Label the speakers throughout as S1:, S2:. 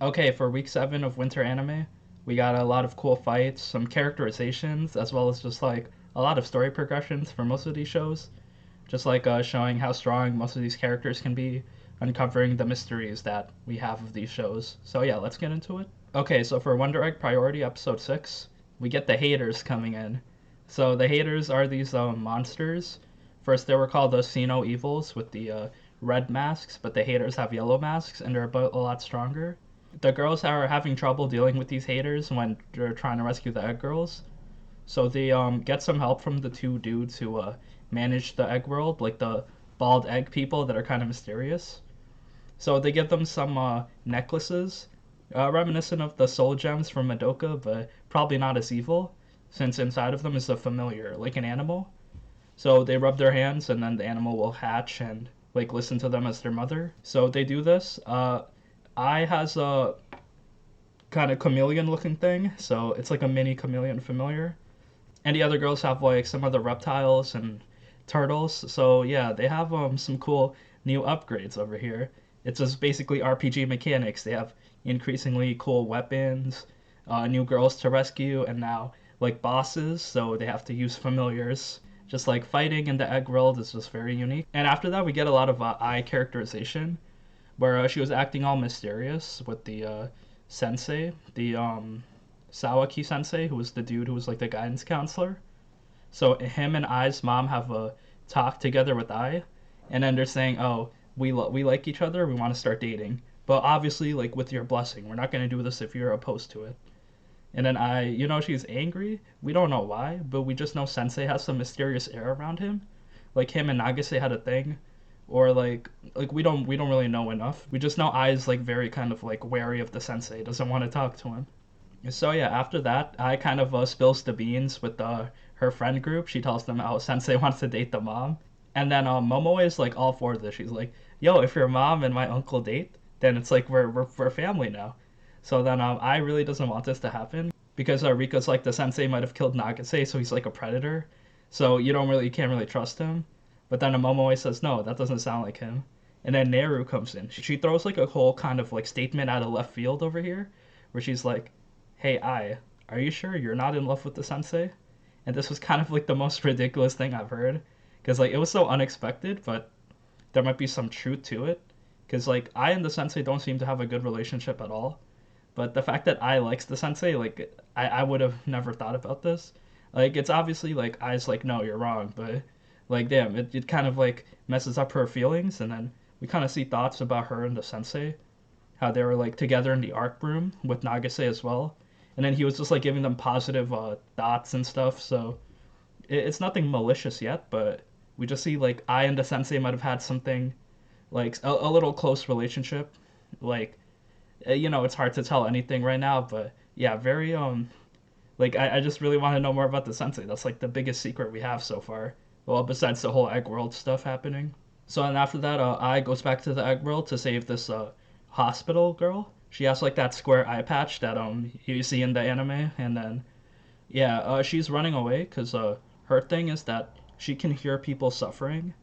S1: Okay, for week 7 of winter anime, we got a lot of cool fights, some characterizations, as well as just like a lot of story progressions for most of these shows. Just like showing how strong most of these characters can be, uncovering the mysteries that we have of these shows. So yeah, let's get into it. Okay, so for Wonder Egg Priority Episode 6, we get the haters coming in. So the haters are these monsters. First, they were called the Sino Evils with the red masks, but the haters have yellow masks, and they're a lot stronger. The girls are having trouble dealing with these haters when they're trying to rescue the egg girls. So they get some help from the two dudes who manage the egg world, like the bald egg people that are kind of mysterious. So they give them some necklaces, reminiscent of the soul gems from Madoka, but probably not as evil, since inside of them is a familiar, like an animal. So they rub their hands, and then the animal will hatch and like listen to them as their mother. So they do this. Ai has a kind of chameleon looking thing, so it's like a mini chameleon familiar. And the other girls have like some other reptiles and turtles. So yeah, they have some cool new upgrades over here. It's just basically RPG mechanics. They have increasingly cool weapons, new girls to rescue, and now like bosses. So they have to use familiars. Just like fighting in the egg world is just very unique. And after that, we get a lot of eye characterization, where she was acting all mysterious with the sensei, the Sawaki sensei, who was the dude who was like the guidance counselor. So him and Ai's mom have a talk together with Ai, and then they're saying, "Oh, we like each other. We want to start dating, but obviously, like with your blessing, we're not gonna do this if you're opposed to it." And then Ai, she's angry. We don't know why, but we just know Sensei has some mysterious air around him, like him and Nagase had a thing, or like we don't really know enough. We just know Ai's like very kind of like wary of the Sensei, doesn't want to talk to him. So yeah, after that, I kind of spills the beans with her friend group. She tells them how Sensei wants to date the mom, and then Momoe is like all for this. She's like, "Yo, if your mom and my uncle date, then it's like we're family now." So then I really doesn't want this to happen because Rika's like the Sensei might have killed Nagase, so he's like a predator. So you can't really trust him. But then Momoe says, "No, that doesn't sound like him." And then Neru comes in. She throws like a whole kind of like statement out of left field over here, where she's like, "Hey, are you sure you're not in love with the sensei?" And this was kind of like the most ridiculous thing I've heard, because like it was so unexpected, but there might be some truth to it. Because like I and the sensei don't seem to have a good relationship at all, but the fact that I likes the sensei, like I would have never thought about this. Like it's obviously like I's like, no, you're wrong, but like damn, it kind of like messes up her feelings, and then we kind of see thoughts about her and the sensei, how they were like together in the art room with Nagase as well, and then he was just like giving them positive thoughts and stuff. So it's nothing malicious yet, but we just see like I and the sensei might have had something like a little close relationship. Like it's hard to tell anything right now, but yeah, very like I just really want to know more about the sensei. That's like the biggest secret we have so far. Well, besides the whole egg world stuff happening. So and after that, I goes back to the egg world to save this hospital girl. She has like that square eye patch that you see in the anime, and then yeah, she's running away because her thing is that she can hear people suffering,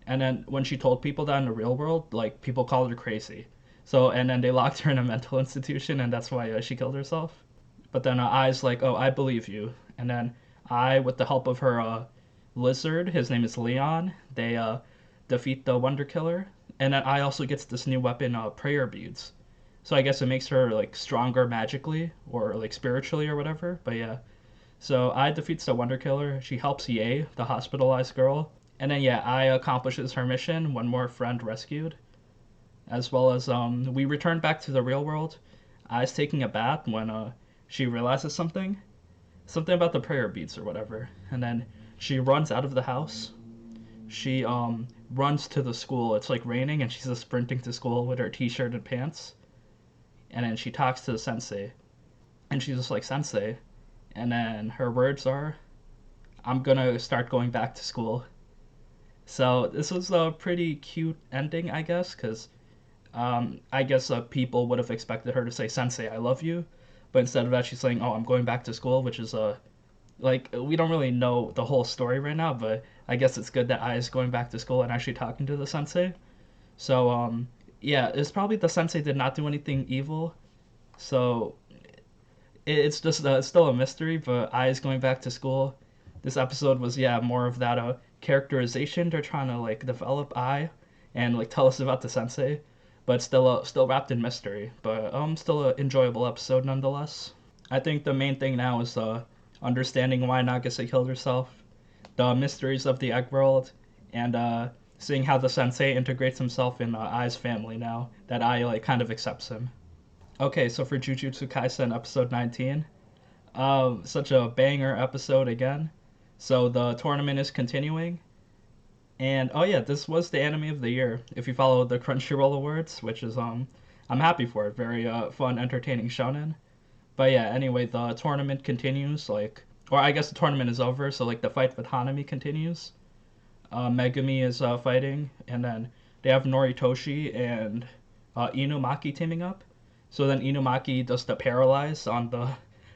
S1: and then when she told people that in the real world, like people called her crazy. So and then they locked her in a mental institution, and that's why she killed herself. But then Ai's like, "Oh, I believe you," and then I, with the help of her lizard, his name is Leon, they defeat the Wonder Killer, and then I also gets this new weapon, prayer beads. So I guess it makes her like stronger magically or like spiritually or whatever. But yeah, so I defeats the Wonder Killer. She helps Ye, the hospitalized girl, and then yeah, I accomplishes her mission. One more friend rescued, as well as we return back to the real world. I's taking a bath when she realizes something about the prayer beads or whatever, and then she runs out of the house. She runs to the school. It's like raining, and she's just sprinting to school with her t-shirt and pants. And then she talks to the sensei, and she's just like, "Sensei," and then her words are, "I'm gonna start going back to school." So this was a pretty cute ending, I guess, because I guess people would have expected her to say, "Sensei, I love you," but instead of that, she's saying, "Oh, I'm going back to school," which is like we don't really know the whole story right now, but I guess it's good that Ai is going back to school and actually talking to the sensei. So yeah, it's probably the sensei did not do anything evil. So it's just it's still a mystery, but Ai is going back to school. This episode was more of that characterization. They're trying to like develop Ai and like tell us about the sensei, but still wrapped in mystery. But still an enjoyable episode nonetheless. I think the main thing now is understanding why Nagase killed herself, the mysteries of the egg world, and seeing how the sensei integrates himself in Ai's family now that Ai like kind of accepts him. Okay, so for Jujutsu Kaisen episode 19, such a banger episode again. So the tournament is continuing, and oh yeah, this was the anime of the year. If you follow the Crunchyroll Awards, which is I'm happy for it. Very fun, entertaining shonen. But yeah, anyway, the tournament continues. Like, or I guess the tournament is over. So like the fight with Hanami continues. Megumi is fighting, and then they have Noritoshi and Inumaki teaming up. So then Inumaki does the paralyze on the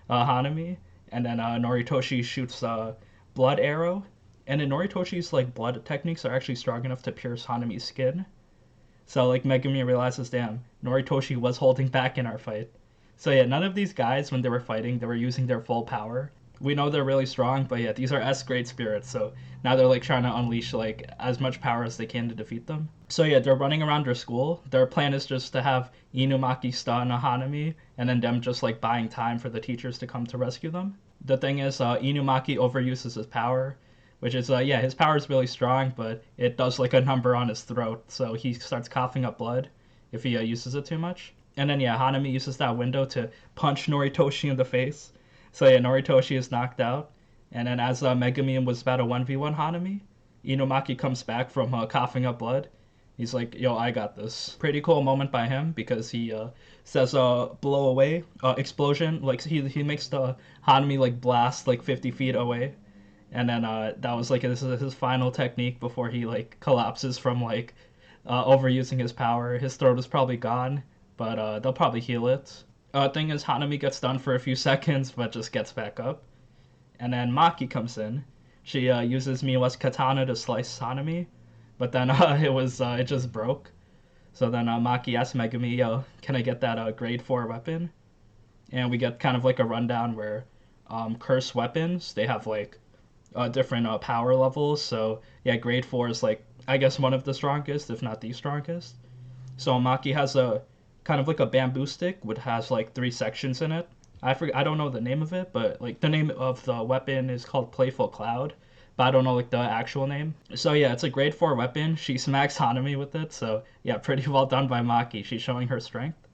S1: Hanami, and then Noritoshi shoots a blood arrow. And then Noritoshi's like blood techniques are actually strong enough to pierce Hanami's skin. So like Megumi realizes, damn, Noritoshi was holding back in our fight. So yeah, none of these guys when they were fighting, they were using their full power. We know they're really strong, but yeah, these are S grade spirits, so now they're like trying to unleash like as much power as they can to defeat them. So yeah, they're running around their school. Their plan is just to have Inumaki stun Hanami, and then them just like buying time for the teachers to come to rescue them. The thing is, Inumaki overuses his power, which is his power is really strong, but it does like a number on his throat, so he starts coughing up blood if he uses it too much. And then yeah, Hanami uses that window to punch Noritoshi in the face. So yeah, Noritoshi is knocked out. And then as Megumi was about to 1v1 Hanami, Inumaki comes back from coughing up blood. He's like, yo, I got this. Pretty cool moment by him because he says blow away, explosion. Like he makes the Hanami like blast like 50 feet away. And then that was like this is his final technique before he like collapses from like overusing his power. His throat is probably gone, but they'll probably heal it. Thing is, Hanami gets stunned for a few seconds, but just gets back up. And then Maki comes in. She uses Miwa's katana to slice Hanami, but then it just broke. So then Maki asks Megumi, yo, can I get that grade 4 weapon? And we get kind of like a rundown where cursed weapons, they have like different power levels. So yeah, grade 4 is like, I guess one of the strongest, if not the strongest. So Maki has a kind of like a bamboo stick, which has like 3 sections in it. I don't know the name of it, but like the name of the weapon is called Playful Cloud, but I don't know like the actual name. So yeah, it's a grade 4 weapon. She smacks Hanami with it, so yeah, pretty well done by Maki. She's showing her strength.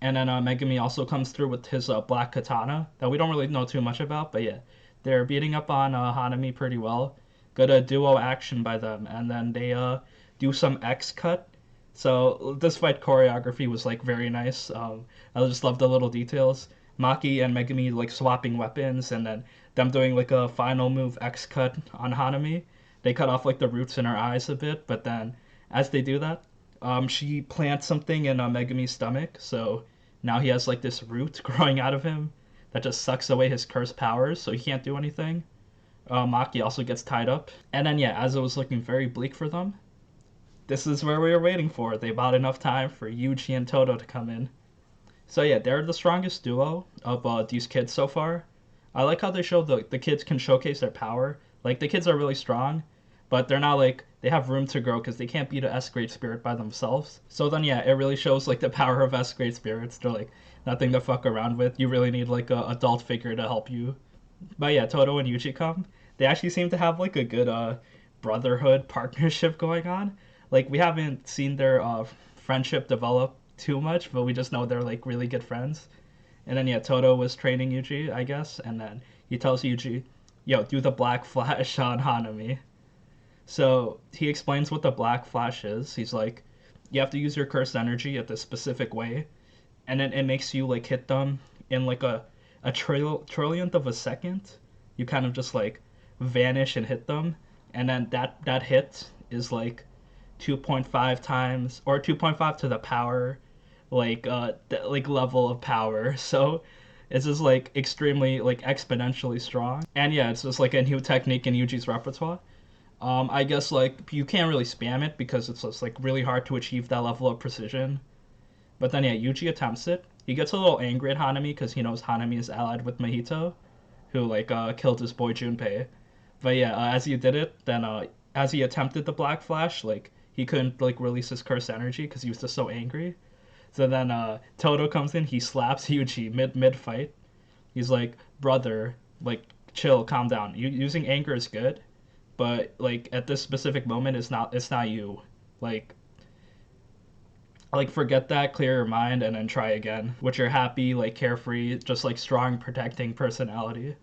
S1: And then Megumi also comes through with his black katana that we don't really know too much about, but yeah, they're beating up on Hanami pretty well. Good duo action by them, and then they do some X cut. So this fight choreography was like very nice. I just love the little details. Maki and Megumi like swapping weapons, and then them doing like a final move X cut on Hanami. They cut off like the roots in her eyes a bit, but then as they do that, she plants something in Megumi's stomach. So now he has like this root growing out of him that just sucks away his cursed powers, so he can't do anything. Maki also gets tied up, and then yeah, as it was looking very bleak for them, this is where we were waiting for. They bought enough time for Yuuji and Todo to come in. So yeah, they're the strongest duo of these kids so far. I like how they show the kids can showcase their power. Like the kids are really strong, but they're not like they have room to grow because they can't beat a S grade spirit by themselves. So then yeah, it really shows like the power of S grade spirits. They're like nothing to fuck around with. You really need like a adult figure to help you. But yeah, Todo and Yuuji come. They actually seem to have like a good brotherhood partnership going on. Like we haven't seen their friendship develop too much, but we just know they're like really good friends. And then yeah, Todo was training Yuuji, I guess, and then he tells Yuuji, "Yo, do the black flash on Hanami." So he explains what the black flash is. He's like, you have to use your cursed energy at this specific way, and then it makes you like hit them in like a trillionth of a second. You kind of just like vanish and hit them, and then that hit is like 2.5 times or 2.5 to the power like level of power. So it's just like extremely like exponentially strong. And yeah, it's just like a new technique in Yuji's repertoire. I guess like you can't really spam it because it's just like really hard to achieve that level of precision. But then yeah, Yuji attempts it. He gets a little angry at Hanami because he knows Hanami is allied with Mahito, who like killed his boy Junpei. But yeah, as he did it, then as he attempted the Black Flash, like he couldn't like release his cursed energy because he was just so angry. So then Todo comes in, he slaps Yuji mid fight. He's like, brother, like chill, calm down. Using anger is good, but like at this specific moment, it's not you. Like forget that, clear your mind, and then try again with your happy, like carefree, just like strong, protecting personality.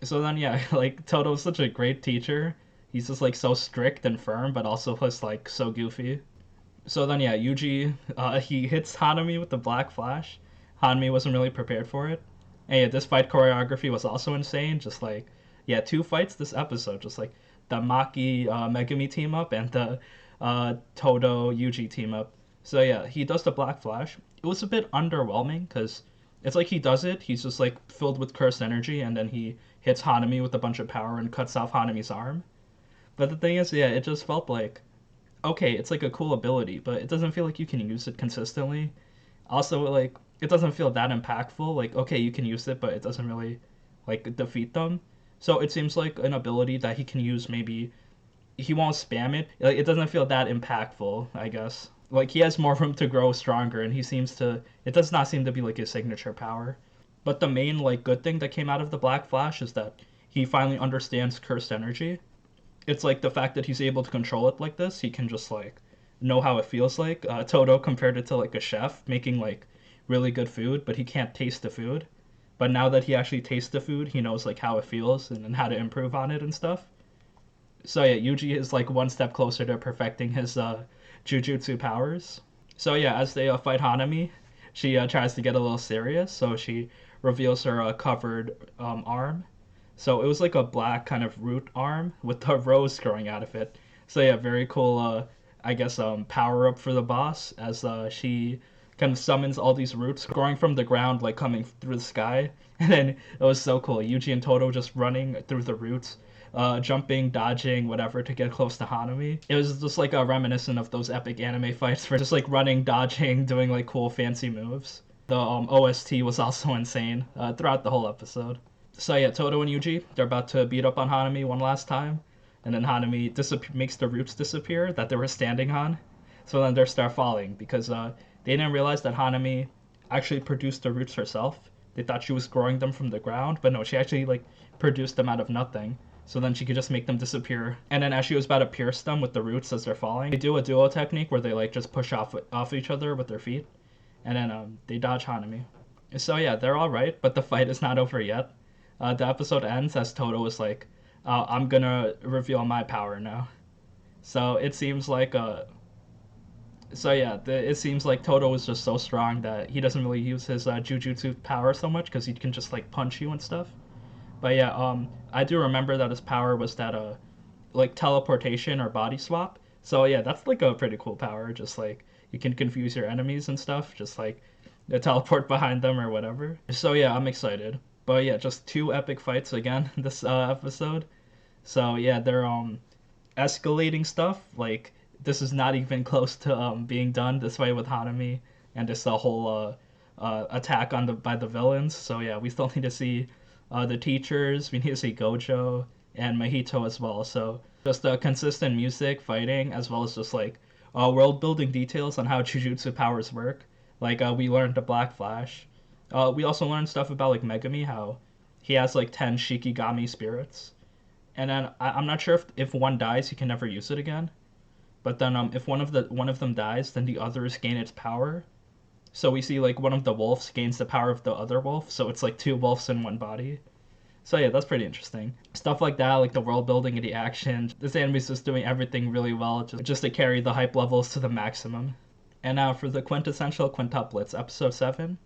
S1: So then yeah, like Toto's such a great teacher. He's just like so strict and firm, but also just like so goofy. So then yeah, Yuji he hits Hanami with the Black Flash. Hanami wasn't really prepared for it. And yeah, this fight choreography was also insane. Just like yeah, two fights this episode, just like the Maki Megumi team up and the Todo Yuji team up. So yeah, he does the Black Flash. It was a bit underwhelming because it's like he does it, he's just like filled with cursed energy, and then he hits Hanami with a bunch of power and cuts off Hanami's arm. But the thing is, yeah, it just felt like okay, it's like a cool ability, but it doesn't feel like you can use it consistently. Also, like it doesn't feel that impactful. Like okay, you can use it, but it doesn't really like defeat them. So it seems like an ability that he can use. Maybe he won't spam it. Like it doesn't feel that impactful, I guess. Like he has more room to grow stronger, and he seems to. It does not seem to be like his signature power. But the main like good thing that came out of the Black Flash is that he finally understands cursed energy. It's like the fact that he's able to control it like this. He can just like know how it feels like. Todo compared it to like a chef making like really good food, but he can't taste the food. But now that he actually tastes the food, he knows like how it feels and how to improve on it and stuff. So yeah, Yuji is like one step closer to perfecting his jujutsu powers. So yeah, as they fight Hanami, she tries to get a little serious. So she reveals her covered arm. So it was like a black kind of root arm with a rose growing out of it. So yeah, very cool. I guess power up for the boss as she kind of summons all these roots growing from the ground, like coming through the sky. And then it was so cool. Yuji and Todo just running through the roots, jumping, dodging, whatever to get close to Hanami. It was just like a reminiscent of those epic anime fights for just like running, dodging, doing like cool fancy moves. The OST was also insane throughout the whole episode. So yeah, Todo and Yuji, they're about to beat up on Hanami one last time, and then Hanami makes the roots disappear that they were standing on. So then they start falling because they didn't realize that Hanami actually produced the roots herself. They thought she was growing them from the ground, but no, she actually like produced them out of nothing. So then she could just make them disappear. And then as she was about to pierce them with the roots as they're falling, they do a duo technique where they like just push off each other with their feet, and then they dodge Hanami. So yeah, they're all right, but the fight is not over yet. The episode ends as Todo is like, I'm gonna reveal my power now. So it seems like it seems like Todo is just so strong that he doesn't really use his jujutsu power so much because he can just like punch you and stuff. But yeah, I do remember that his power was that like teleportation or body swap. So yeah, that's like a pretty cool power. Just like you can confuse your enemies and stuff, just like teleport behind them or whatever. So yeah, I'm excited. But yeah, just two epic fights again this episode. So yeah, they're escalating stuff. Like this is not even close to being done. This fight with Hanami and this whole attack on the by the villains. So yeah, we still need to see the teachers. We need to see Gojo and Mahito as well. So just consistent music, fighting, as well as just like world building details on how Jujutsu powers work. Like we learned the Black Flash. We also learned stuff about like Megumi, how he has like 10 Shikigami spirits, and then I'm not sure if one dies, he can never use it again. But then if one of them dies, then the others gain its power. So we see like one of the wolves gains the power of the other wolf, so it's like two wolves in one body. So yeah, that's pretty interesting. Stuff like that, like the world building and the action. This anime is just doing everything really well, just to carry the hype levels to the maximum. And now for the quintessential quintuplets, episode 7.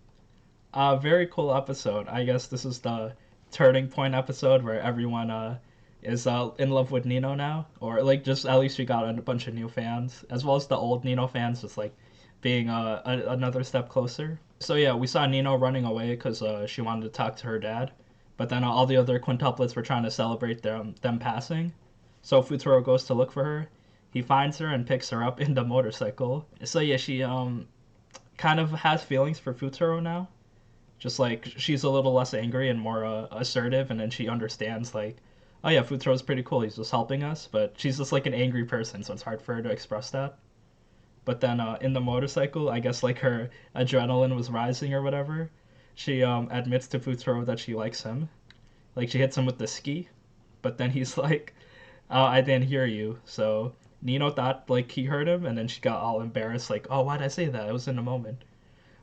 S1: Very cool episode. I guess this is the turning point episode where everyone is in love with Nino now, or like just at least we got a bunch of new fans, as well as the old Nino fans, just like being another step closer. So yeah, we saw Nino running away because she wanted to talk to her dad, but then all the other quintuplets were trying to celebrate them passing. So Futuro goes to look for her. He finds her and picks her up in the motorcycle. So yeah, she kind of has feelings for Futaro now. Just like she's a little less angry and more assertive, and then she understands like, oh yeah, Futaro's pretty cool. He's just helping us, but she's just like an angry person, so it's hard for her to express that. But then in the motorcycle, I guess like her adrenaline was rising or whatever. She admits to Futaro that she likes him. Like she hits him with the ski, but then he's like, "Oh, I didn't hear you." So Nino thought like he heard him, and then she got all embarrassed, like, "Oh, why'd I say that? It was in a moment."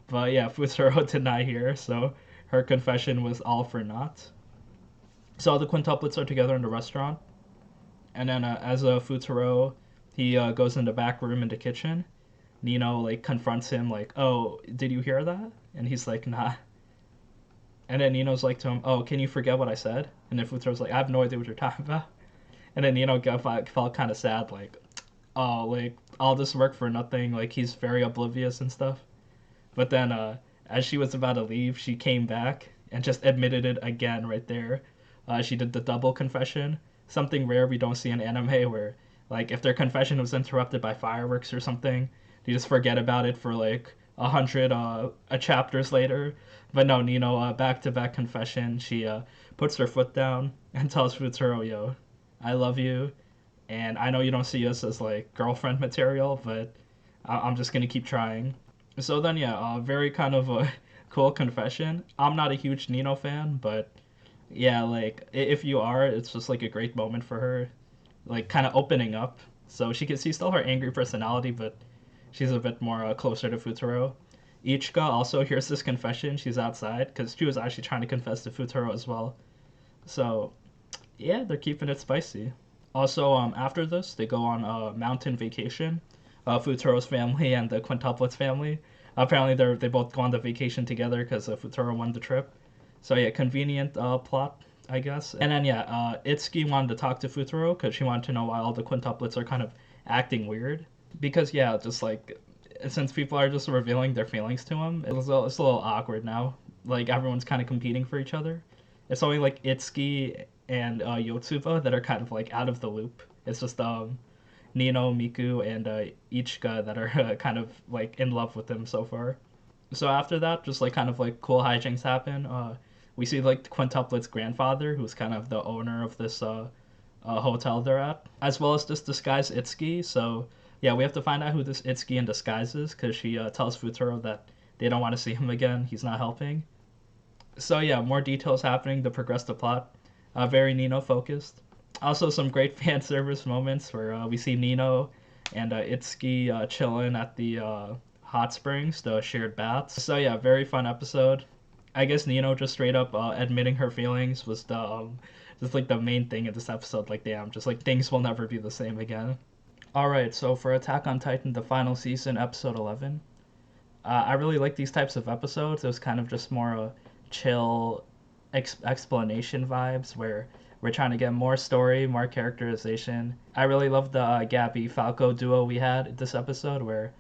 S1: But yeah, Futaro did not hear, so her confession was all for naught. So the quintuplets are together in the restaurant, and then as a Futaro, he goes in the back room in the kitchen. Nino like confronts him like, "Oh, did you hear that?" And he's like, "Nah." And then Nino's like to him, "Oh, can you forget what I said?" And then Futaro's like, "I have no idea what you're talking about." And then Nino felt kind of sad, like, "Oh, like all this work for nothing." Like he's very oblivious and stuff. But then, as she was about to leave, she came back and just admitted it again right there. She did the double confession, something rare we don't see in anime, where like if their confession was interrupted by fireworks or something, they just forget about it for like 100 chapters later. But no, Nino, back to back confession. She puts her foot down and tells Futaro, "Yo, I love you, and I know you don't see us as like girlfriend material, but I'm just gonna keep trying." So then, yeah, very kind of a cool confession. I'm not a huge Nino fan, but yeah, like if you are, it's just like a great moment for her, like kind of opening up. So she can see still her angry personality, but she's a bit more closer to Futaro. Ichika also hears this confession. She's outside because she was actually trying to confess to Futaro as well. So yeah, they're keeping it spicy. Also, after this, they go on a mountain vacation. Futaro's family and the quintuplets family. Apparently, they both go on the vacation together because Futaro won the trip. So yeah, convenient plot, I guess. And then yeah, Itsuki wanted to talk to Futaro because she wanted to know why all the quintuplets are kind of acting weird. Because yeah, just like since people are just revealing their feelings to him, it's a little awkward now. Like everyone's kind of competing for each other. It's only like Itsuki and Yotsuba that are kind of like out of the loop. It's just Nino, Miku, and Ichika that are kind of like in love with him so far. So after that, just like kind of like cool hijinks happen. We see like the quintuplet's grandfather, who's kind of the owner of this hotel they're at, as well as this disguised Itsuki. So yeah, we have to find out who this Itsuki in disguise is because she tells Futaro that they don't want to see him again. He's not helping. So yeah, more details happening to progress the plot. Very Nino focused. Also, some great fan service moments where we see Nino and Itsuki chilling at the hot springs, the shared baths. So yeah, very fun episode. I guess Nino just straight up admitting her feelings was the just like the main thing in this episode. Like, damn, just like things will never be the same again. All right, so for Attack on Titan, the final season, episode 11. I really like these types of episodes. It was kind of just more chill explanation vibes where we're trying to get more story, more characterization. I really love the Gabby Falco duo we had this episode where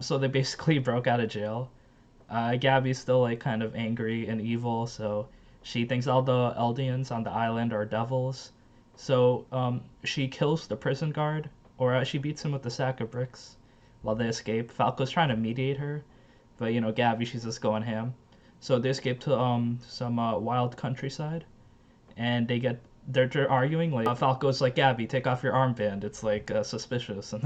S1: so they basically broke out of jail. Gabby's still like kind of angry and evil, so she thinks all the Eldians on the island are devils. So she kills the prison guard, or she beats him with a sack of bricks while they escape. Falco's trying to mediate her, but you know Gabby, she's just going ham. So they escape to some wild countryside, and they're arguing like Falco's like, "Gabby, take off your armband, it's like suspicious." And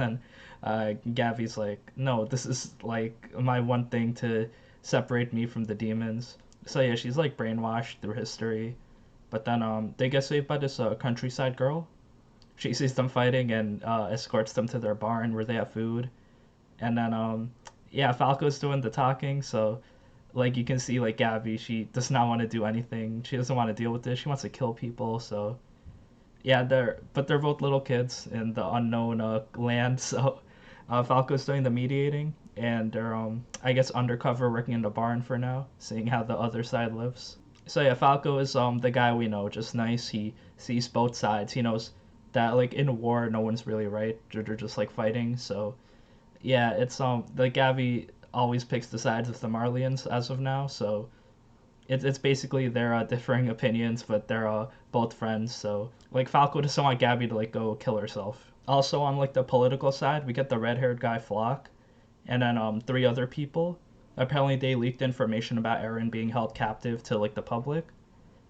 S1: then Gabby's like, "No, this is like my one thing to separate me from the demons." So yeah, she's like brainwashed through history. But then they get saved by this countryside girl. She sees them fighting and escorts them to their barn where they have food. And then yeah, Falco's doing the talking, so like you can see like Gabby, she does not want to do anything. She doesn't want to deal with this. She wants to kill people. So yeah, they're both little kids in the unknown land. So Falco's doing the mediating, and they're I guess undercover working in the barn for now, seeing how the other side lives. So yeah, Falco is the guy we know, just nice. He sees both sides. He knows that like in war, no one's really right. They're just like fighting. So yeah, it's the Gabby always picks the sides of the Marlians as of now. So it's basically their differing opinions, but they're both friends. So like Falco doesn't want Gabby to like go kill herself. Also on like the political side, we get the red-haired guy Flock, and then 3 other people. Apparently, they leaked information about Eren being held captive to like the public.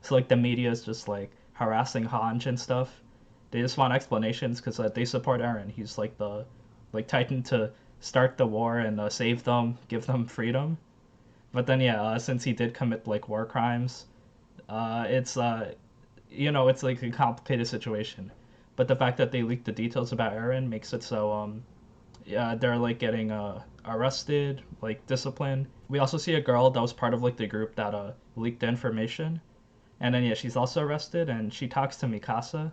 S1: So like the media is just like harassing Hanj and stuff. They just want explanations because they support Eren. He's like the like Titan to start the war and save them, give them freedom. But then yeah, since he did commit like war crimes, it's it's like a complicated situation. But the fact that they leaked the details about Eren makes it so yeah, they're like getting arrested, like disciplined. We also see a girl that was part of like the group that leaked the information, and then yeah, she's also arrested, and she talks to Mikasa.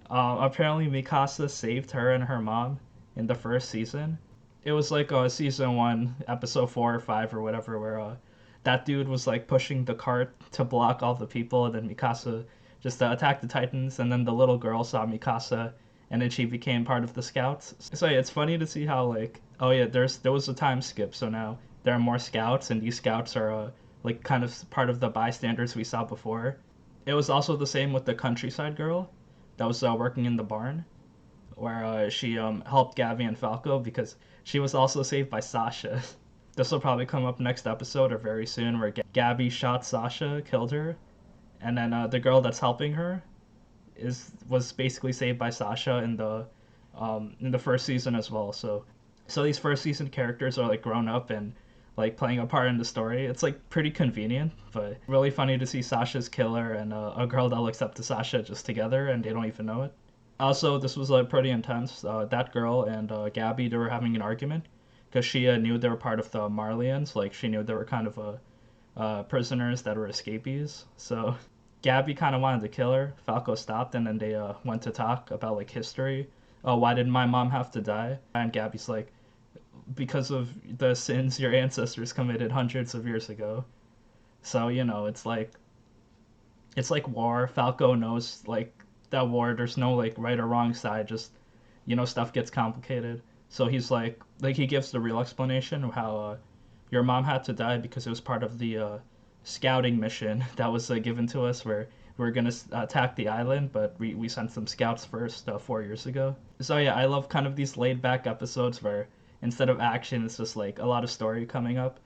S1: Apparently, Mikasa saved her and her mom in the first season. It was like season one, episode 4 or 5 or whatever, where that dude was like pushing the cart to block all the people, and then Mikasa just attacked the Titans, and then the little girl saw Mikasa, and then she became part of the scouts. So yeah, it's funny to see how like oh yeah, there was a time skip, so now there are more scouts, and these scouts are like kind of part of the bystanders we saw before. It was also the same with the countryside girl that was working in the barn, where she helped Gabby and Falco because she was also saved by Sasha. This will probably come up next episode or very soon, where Gabby shot Sasha, killed her, and then the girl that's helping her was basically saved by Sasha in the first season as well. So these first season characters are like grown up and like playing a part in the story. It's like pretty convenient, but really funny to see Sasha's killer and a girl that looks up to Sasha just together and they don't even know it. Also, this was pretty intense. That girl and Gabby, they were having an argument because she knew they were part of the Marlians. Like she knew they were kind of prisoners that were escapees. So Gabby kind of wanted to kill her. Falco stopped, and then they went to talk about like history. Oh, why did my mom have to die? And Gabby's like, because of the sins your ancestors committed hundreds of years ago. So it's like war. Falco knows like that war. There's no like right or wrong side. Just stuff gets complicated. So he's like he gives the real explanation of how your mom had to die because it was part of the scouting mission that was given to us where we are gonna attack the island, but we sent some scouts first 4 years ago. So yeah, I love kind of these laid back episodes where instead of action, it's just like a lot of story coming up.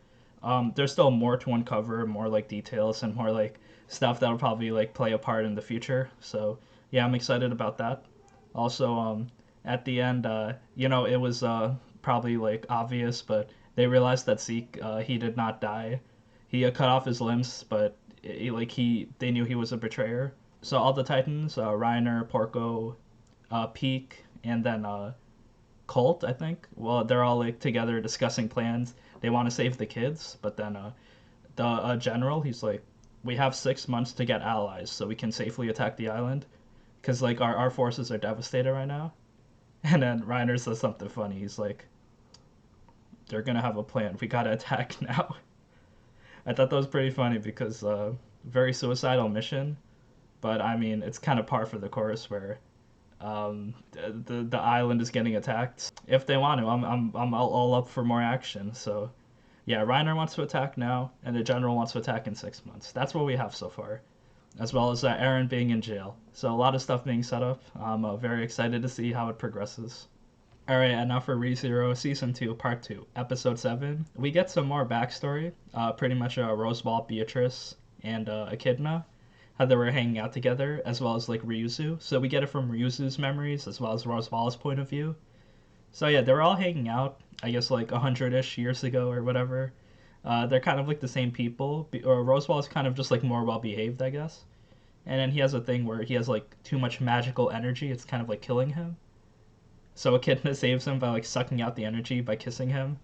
S1: There's still more to uncover, more like details and more like stuff that'll probably like play a part in the future. So yeah, I'm excited about that. Also, at the end, it was probably like obvious, but they realized that Zeke he did not die. He cut off his limbs, but they knew he was a betrayer. So all the Titans, Reiner, Porco, Peak, and then Colt, I think. Well, they're all like together discussing plans. They want to save the kids, but then the general, he's like, we have 6 months to get allies so we can safely attack the island, because like our forces are devastated right now. And then Reiner says something funny. He's like, they're gonna have a plan. We gotta attack now. I thought that was pretty funny because very suicidal mission, but I mean it's kind of par for the course where the island is getting attacked. If they want to, I'm all up for more action. So yeah, Reiner wants to attack now, and the general wants to attack in 6 months. That's what we have so far, as well as Eren being in jail. So a lot of stuff being set up. I'm very excited to see how it progresses. All right, and now for ReZero Season 2, Part 2, Episode 7. We get some more backstory. Pretty much Rosewall, Beatrice, and Echidna, how they were hanging out together, as well as like Ryuzu. So we get it from Ryuzu's memories, as well as Rosewall's point of view. So yeah, they were all hanging out, I guess like 100-ish years ago or whatever. They're kind of like the same people. Or Rosewall is kind of just like more well behaved, I guess. And then he has a thing where he has like too much magical energy. It's kind of like killing him. So Echidna saves him by like sucking out the energy by kissing him.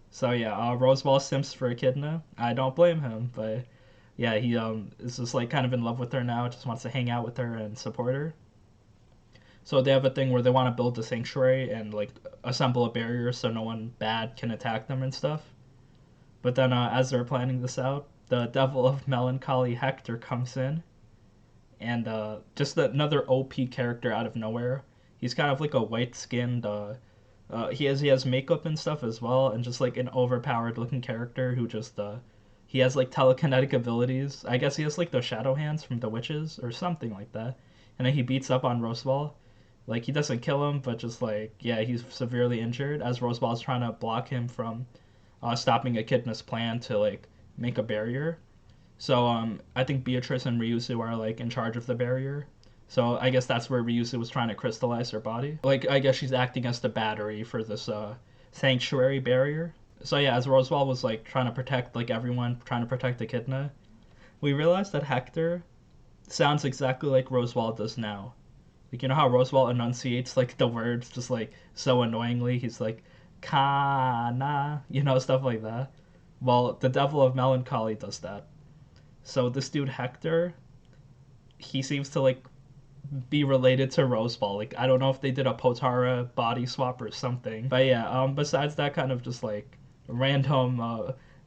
S1: So yeah, Rosewall simps for Echidna. I don't blame him, but yeah, he is just like kind of in love with her now. Just wants to hang out with her and support her. So they have a thing where they want to build a sanctuary and like assemble a barrier so no one bad can attack them and stuff. But then as they're planning this out, the Devil of Melancholy Hector comes in, and just another OP character out of nowhere. He's kind of like a white-skinned. He has makeup and stuff as well, and just like an overpowered looking character who just he has like telekinetic abilities. I guess he has like the shadow hands from the witches or something like that. And then he beats up on Rosewall. Like he doesn't kill him, but just like yeah, he's severely injured as Rosewell's trying to block him from stopping Echidna's plan to like make a barrier. So I think Beatrice and Ryuzu are like in charge of the barrier. So I guess that's where Ryuzu was trying to crystallize her body. Like I guess she's acting as the battery for this sanctuary barrier. So yeah, as Rosewell was like trying to protect like everyone, trying to protect Echidna, we realized that Hector sounds exactly like Rosewell does now. Like you know how Rosewell enunciates like the words just like so annoyingly. He's like kana, stuff like that. Well, the Devil of Melancholy does that. So this dude Hector, he seems to like be related to Rosewell. Like I don't know if they did a Potara body swap or something. But yeah, besides that kind of just like random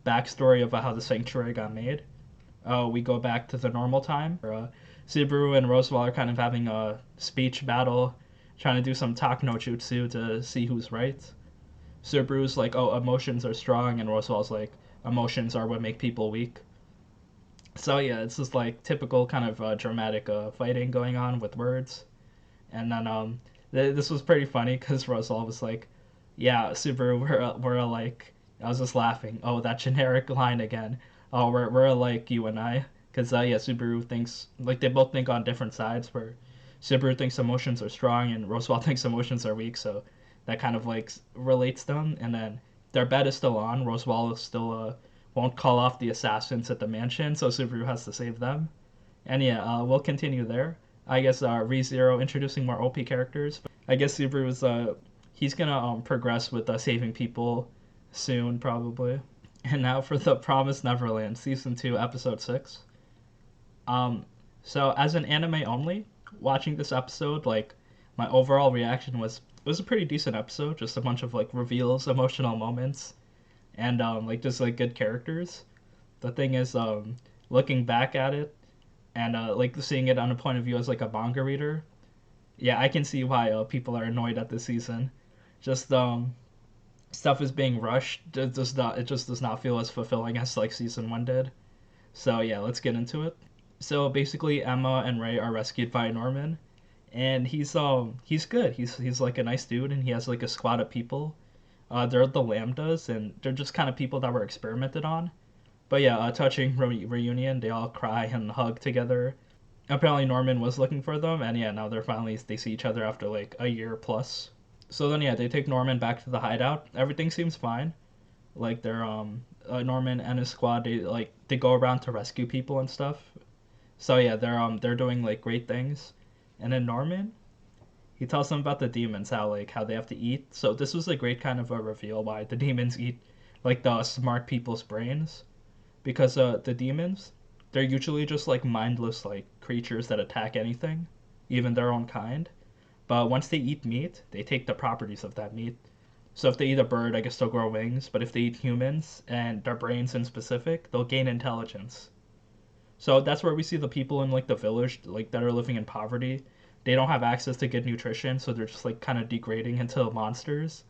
S1: backstory about how the sanctuary got made, we go back to the normal time. Subaru and Rosewell are kind of having a speech battle, trying to do some talk no jutsu to see who's right. Subaru's like, oh, emotions are strong, and Rosewell's like, emotions are what make people weak. So yeah, it's just like typical kind of dramatic fighting going on with words. And then this was pretty funny because Rosewell was like, "Yeah, Subaru, we're like," I was just laughing. Oh, that generic line again. Oh, we're like you and I, because yeah, Subaru thinks like they both think on different sides. Where Subaru thinks emotions are strong and Rosewell thinks emotions are weak. So that kind of like relates them. And then their bet is still on. Rosewell is still won't call off the assassins at the mansion, so Subaru has to save them. And yeah, we'll continue there. I guess ReZero introducing more OP characters. I guess Subaru is he's gonna progress with saving people soon probably. And now for the Promised Neverland season 2 episode 6. Um, so as an anime only, watching this episode, like my overall reaction was it was a pretty decent episode. Just a bunch of like reveals, emotional moments, and like just like good characters. The thing is, looking back at it and like seeing it on a point of view as like a manga reader, yeah, I can see why people are annoyed at this season. Just stuff is being rushed. It just does not feel as fulfilling as like season 1 did. So yeah, let's get into it. So basically, Emma and Ray are rescued by Norman, and he's good. He's like a nice dude, and he has like a squad of people. They're the Lambdas, and they're just kind of people that were experimented on. But yeah, touching reunion. They all cry and hug together. Apparently Norman was looking for them, and yeah, now they see each other after like a year plus. So then yeah, they take Norman back to the hideout. Everything seems fine. Like they're Norman and his squad. They go around to rescue people and stuff. So yeah, they're doing like great things. And then Norman, he tells them about the demons, how they have to eat. So this was a great kind of a reveal why the demons eat like the smart people's brains, because the demons, they're usually just like mindless like creatures that attack anything, even their own kind. But once they eat meat, they take the properties of that meat. So if they eat a bird, I guess they'll grow wings. But if they eat humans and their brains in specific, they'll gain intelligence. So that's where we see the people in like the village like that are living in poverty. They don't have access to good nutrition, so they're just like kind of degrading into monsters.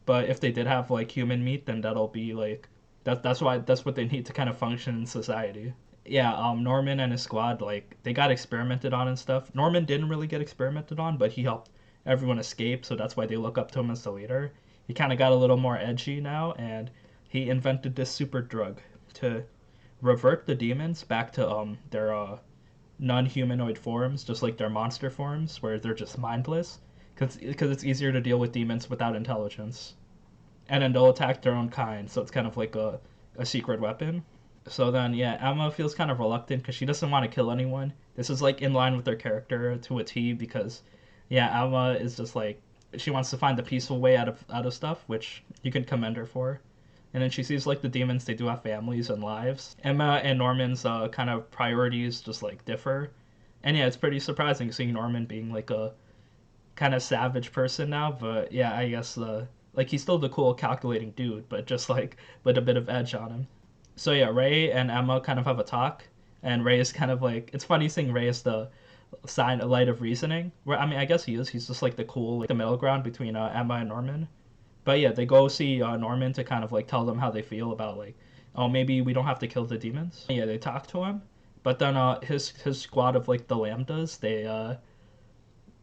S1: But if they did have like human meat, then that'll be like that's what they need to kind of function in society. Yeah, Norman and his squad, like they got experimented on and stuff. Norman didn't really get experimented on, but he helped everyone escape, so that's why they look up to him as the leader. He kind of got a little more edgy now, and he invented this super drug to revert the demons back to their non-humanoid forms, just like their monster forms, where they're just mindless, because it's easier to deal with demons without intelligence, and then they'll attack their own kind. So it's kind of like a secret weapon. So then, yeah, Emma feels kind of reluctant because she doesn't want to kill anyone. This is like in line with her character to a T because, yeah, Emma is just like she wants to find the peaceful way out of stuff, which you can commend her for. And then she sees like the demons; they do have families and lives. Emma and Norman's kind of priorities just like differ, and yeah, it's pretty surprising seeing Norman being like a kind of savage person now. But yeah, I guess like he's still the cool calculating dude, but just like with a bit of edge on him. So yeah, Ray and Emma kind of have a talk, and Ray is kind of like it's funny seeing Ray as the sign a light of reasoning. Where I mean, I guess he is. He's just like the cool, like the middle ground between Emma and Norman. But yeah, they go see Norman to kind of like tell them how they feel about like, oh maybe we don't have to kill the demons. Yeah, they talk to him, but then his squad of like the Lambdas,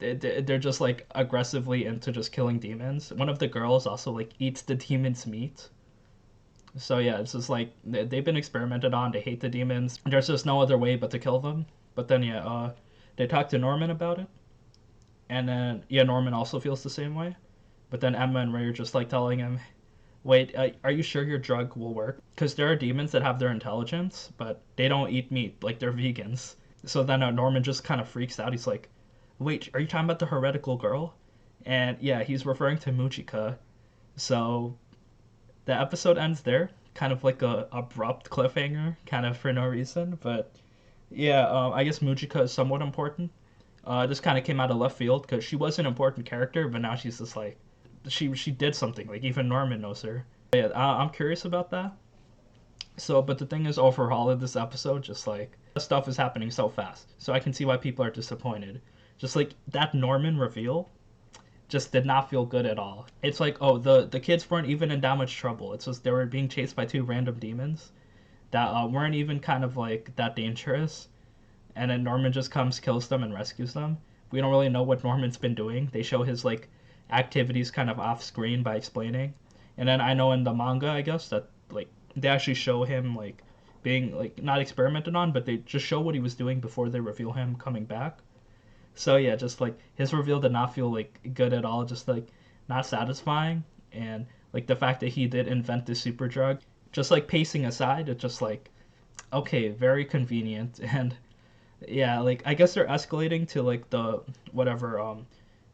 S1: they're just like aggressively into just killing demons. One of the girls also like eats the demon's meat. So yeah, it's just like they've been experimented on. They hate the demons. There's just no other way but to kill them. But then yeah, they talk to Norman about it, and then yeah, Norman also feels the same way. But then Emma and Ray are just like telling him, "Wait, are you sure your drug will work? Because there are demons that have their intelligence, but they don't eat meat. Like they're vegans." So then Norman just kind of freaks out. He's like, "Wait, are you talking about the heretical girl?" And yeah, he's referring to Mujika. So the episode ends there, kind of like a abrupt cliffhanger, kind of for no reason. But yeah, I guess Mujika is somewhat important. This kind of came out of left field because she was an important character, but now she's just like she did something. Like even Norman knows her. Yeah, I'm curious about that. So, but the thing is, overall of this episode, just like stuff is happening so fast, so I can see why people are disappointed. Just like that Norman reveal, just did not feel good at all. It's like, oh, the kids weren't even in that much trouble. It's just they were being chased by two random demons that weren't even kind of like that dangerous, and then Norman just comes, kills them, and rescues them. We don't really know what Norman's been doing. They show his like activities kind of off screen by explaining, and then I know in the manga, I guess that like they actually show him like being like not experimented on, but they just show what he was doing before they reveal him coming back. So yeah, just like his reveal did not feel like good at all, just like not satisfying, and like the fact that he did invent this super drug, just like pacing aside, it's just like okay, very convenient, and yeah, like I guess they're escalating to like the whatever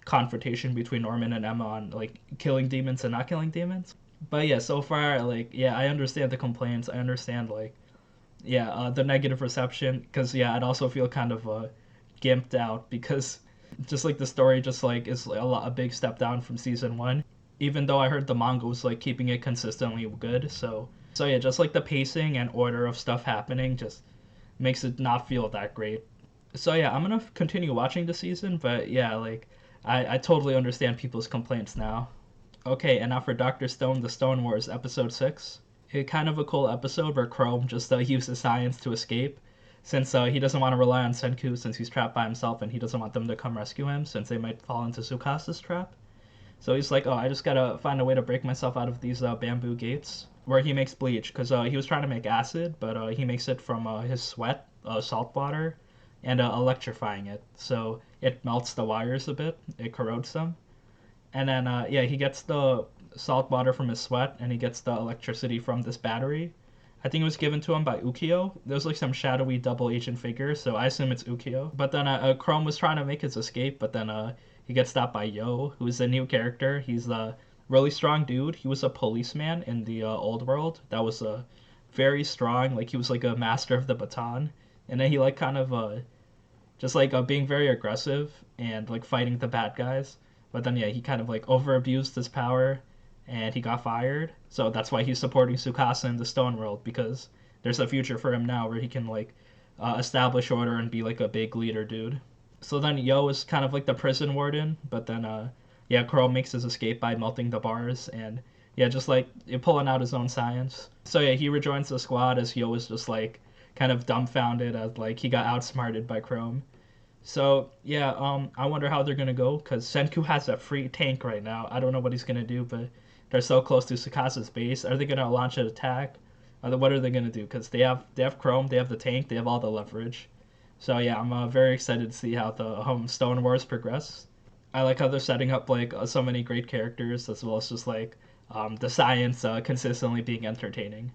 S1: confrontation between Norman and Emma on like killing demons and not killing demons. But yeah, so far like yeah, I understand the complaints. I understand like yeah, the negative reception because yeah, I'd also feel kind of gimped out because just like the story just like is a big step down from season one. Even though I heard the manga was like keeping it consistently good, so yeah, just like the pacing and order of stuff happening just makes it not feel that great. So yeah, I'm gonna continue watching the season, but yeah, like I totally understand people's complaints now. Okay, and now for Doctor Stone, the Stone Wars, episode 6. It kind of a cool episode where Chrome just uses science to escape, since he doesn't want to rely on Senku since he's trapped by himself and he doesn't want them to come rescue him since they might fall into Tsukasa's trap. So he's like, oh, I just gotta find a way to break myself out of these bamboo gates where he makes bleach because he was trying to make acid, but he makes it from his sweat, salt water, and electrifying it. So it melts the wires a bit, it corrodes them. And then, yeah, he gets the salt water from his sweat and he gets the electricity from this battery. I think it was given to him by Ukyo. There's like some shadowy double agent figure, so I assume it's Ukyo. But then Chrome was trying to make his escape, but then he gets stopped by Yo, who's a new character. He's a really strong dude. He was a policeman in the old world. That was very strong. Like he was like a master of the baton. And then he like kind of just like being very aggressive and like fighting the bad guys. But then yeah, he kind of like over abused his power and he got fired. So that's why he's supporting Tsukasa in the Stone World because there's a future for him now where he can like establish order and be like a big leader dude. So then Yo is kind of like the prison warden, but then yeah, Crow makes his escape by melting the bars and yeah, just like pulling out his own science. So yeah, he rejoins the squad as Yo is just like kind of dumbfounded as like he got outsmarted by Chrome. So yeah, I wonder how they're gonna go because Senku has a free tank right now. I don't know what he's gonna do, but they're so close to Sukasa's base. Are they gonna launch an attack? What are they gonna do? Because they have Chrome, they have the tank, they have all the leverage. So yeah, I'm very excited to see how the Stone Wars progress. I like how they're setting up like so many great characters as well as just like the science consistently being entertaining.